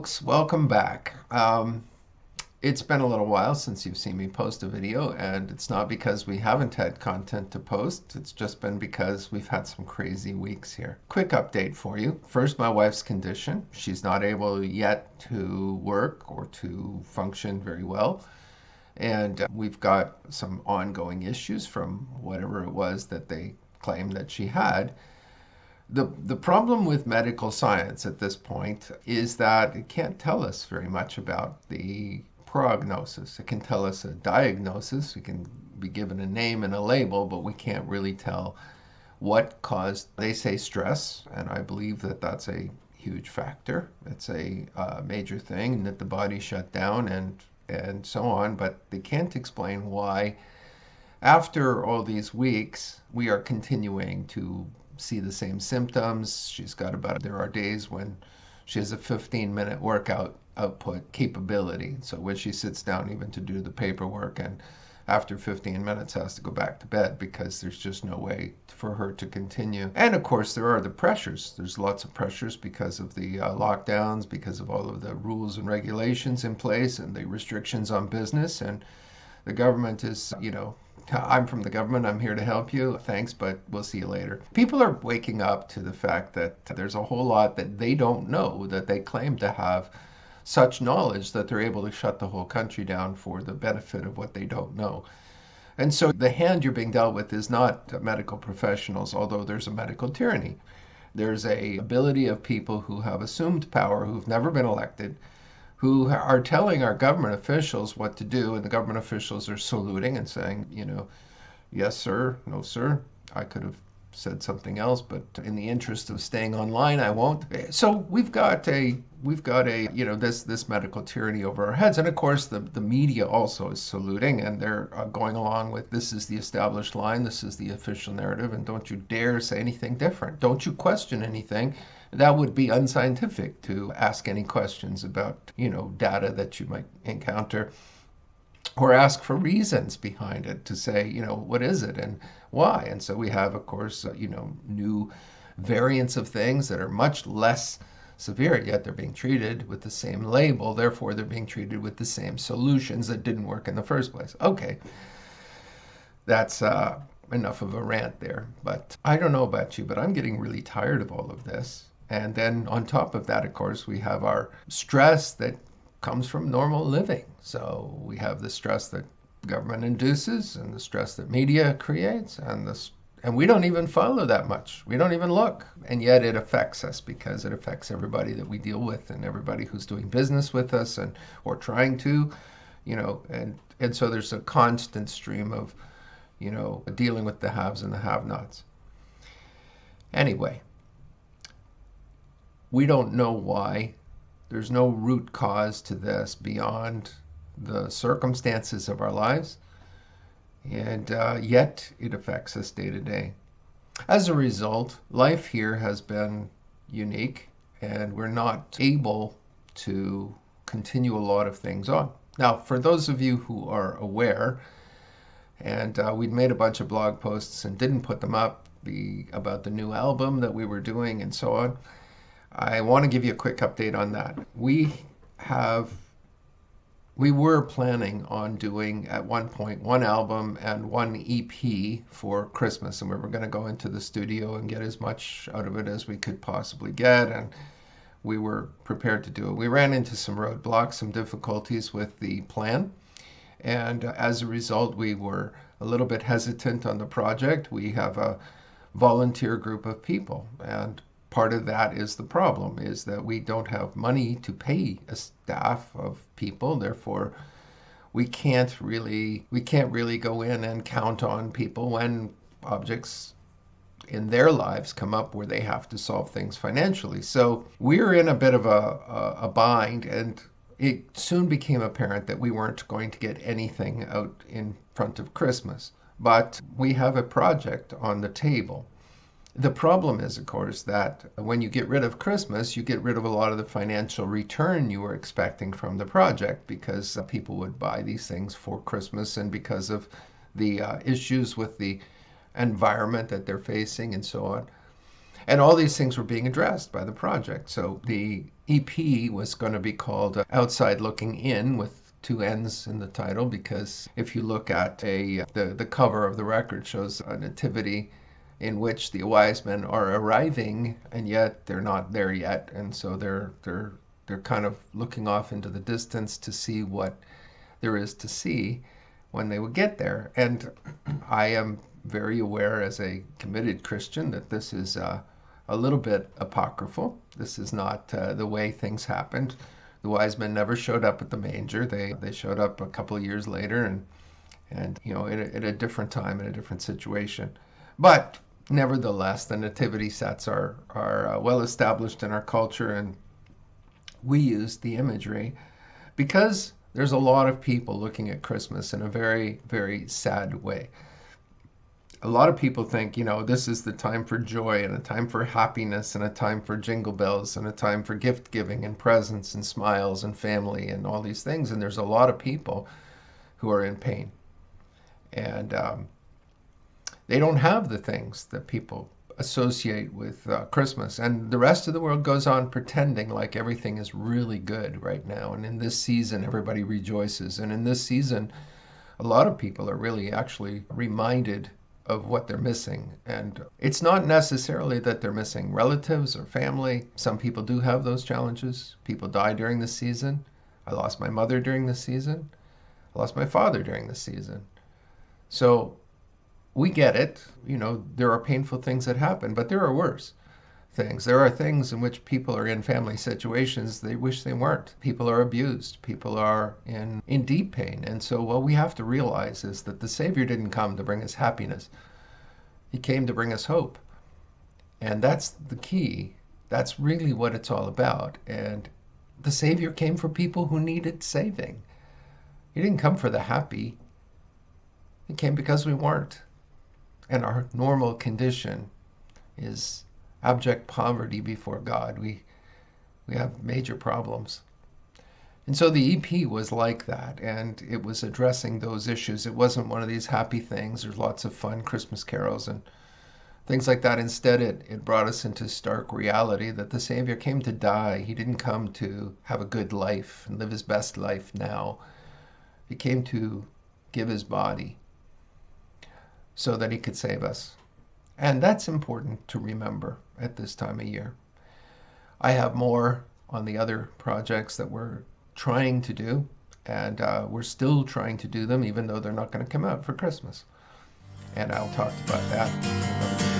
folks, welcome back. It's been a little while since you've seen me post a video, and it's not because we haven't had content to post. It's just been because we've had some crazy weeks here. Quick update for you. First, my wife's condition. She's not able yet to work or to function very well. And we've got some ongoing issues from whatever it was that they claimed that she had. The problem with medical science at this point is that it can't tell us very much about the prognosis. It can tell us a diagnosis. We can be given a name and a label, but we can't really tell what caused, they say, stress, and I believe that that's a huge factor. It's a major thing that the body shut down and so on, but they can't explain why after all these weeks we are continuing to see the same symptoms. There are days when she has a 15-minute workout output capability. So when she sits down even to do the paperwork, and after 15 minutes has to go back to bed because there's just no way for her to continue. And of course, there are the pressures. There's lots of pressures because of the lockdowns, because of all of the rules and regulations in place and the restrictions on business. And the government is, I'm from the government, I'm here to help you, thanks, but we'll see you later. People are waking up to the fact that there's a whole lot that they don't know, that they claim to have such knowledge that they're able to shut the whole country down for the benefit of what they don't know. And so the hand you're being dealt with is not medical professionals, although there's a medical tyranny. There's a ability of people who have assumed power, who've never been elected, who are telling our government officials what to do, and the government officials are saluting and saying, yes, sir, no, sir. I could have said something else, but in the interest of staying online, I won't. So we've got this medical tyranny over our heads, and of course the media also is saluting, and they're going along with, this is the established line, this is the official narrative, and don't you dare say anything different. Don't you question anything. That would be unscientific to ask any questions about, data that you might encounter, or ask for reasons behind it to say, what is it and why? And so we have, of course, new variants of things that are much less severe, yet they're being treated with the same label. Therefore, they're being treated with the same solutions that didn't work in the first place. Okay, that's enough of a rant there. But I don't know about you, but I'm getting really tired of all of this. And then on top of that, of course, we have our stress that comes from normal living. So we have the stress that government induces and the stress that media creates, and we don't even follow that much. We don't even look. And yet it affects us because it affects everybody that we deal with and everybody who's doing business with us and or trying to, and so there's a constant stream of, dealing with the haves and the have-nots. Anyway, we don't know why. There's no root cause to this beyond the circumstances of our lives, and yet it affects us day to day. As a result, life here has been unique, and we're not able to continue a lot of things on. Now, for those of you who are aware, and we'd made a bunch of blog posts and didn't put them up about the new album that we were doing and so on, I want to give you a quick update on that. We were planning on doing at one point one album and one EP for Christmas, and we were going to go into the studio and get as much out of it as we could possibly get, and we were prepared to do it. We ran into some roadblocks, some difficulties with the plan, and as a result, we were a little bit hesitant on the project. We have a volunteer group of people, and part of that is the problem, is that we don't have money to pay a staff of people. Therefore, we can't really go in and count on people when objects in their lives come up where they have to solve things financially. So we're in a bit of a bind, and it soon became apparent that we weren't going to get anything out in front of Christmas. But we have a project on the table. The problem is, of course, that when you get rid of Christmas, you get rid of a lot of the financial return you were expecting from the project, because people would buy these things for Christmas, and because of the issues with the environment that they're facing and so on. And all these things were being addressed by the project. So the EP was going to be called Outside Looking In, with two N's in the title, because if you look at the cover of the record shows a nativity in which the wise men are arriving, and yet they're not there yet, and so they're kind of looking off into the distance to see what there is to see when they would get there. And I am very aware as a committed Christian that this is a little bit apocryphal. This is not the way things happened. The wise men never showed up at the manger. They showed up a couple of years later, and at a different time, in a different situation. But nevertheless, the nativity sets are well established in our culture, and we use the imagery because there's a lot of people looking at Christmas in a very, very sad way. A lot of people think, this is the time for joy and a time for happiness and a time for jingle bells and a time for gift giving and presents and smiles and family and all these things. And there's a lot of people who are in pain. And they don't have the things that people associate with Christmas. And the rest of the world goes on pretending like everything is really good right now. And in this season, everybody rejoices. And in this season, a lot of people are really actually reminded of what they're missing. And it's not necessarily that they're missing relatives or family. Some people do have those challenges. People die during the season. I lost my mother during the season. I lost my father during the season. So we get it. There are painful things that happen, but there are worse things. There are things in which people are in family situations they wish they weren't. People are abused. People are in deep pain. And so what we have to realize is that the Savior didn't come to bring us happiness. He came to bring us hope. And that's the key. That's really what it's all about. And the Savior came for people who needed saving. He didn't come for the happy. He came because we weren't. And our normal condition is abject poverty before God. We have major problems. And so the EP was like that, and it was addressing those issues. It wasn't one of these happy things. There's lots of fun Christmas carols and things like that. Instead, it brought us into stark reality that the Savior came to die. He didn't come to have a good life and live his best life now. He came to give his body so that he could save us. And that's important to remember at this time of year. I have more on the other projects that we're trying to do, and we're still trying to do them, even though they're not going to come out for Christmas. And I'll talk about that in another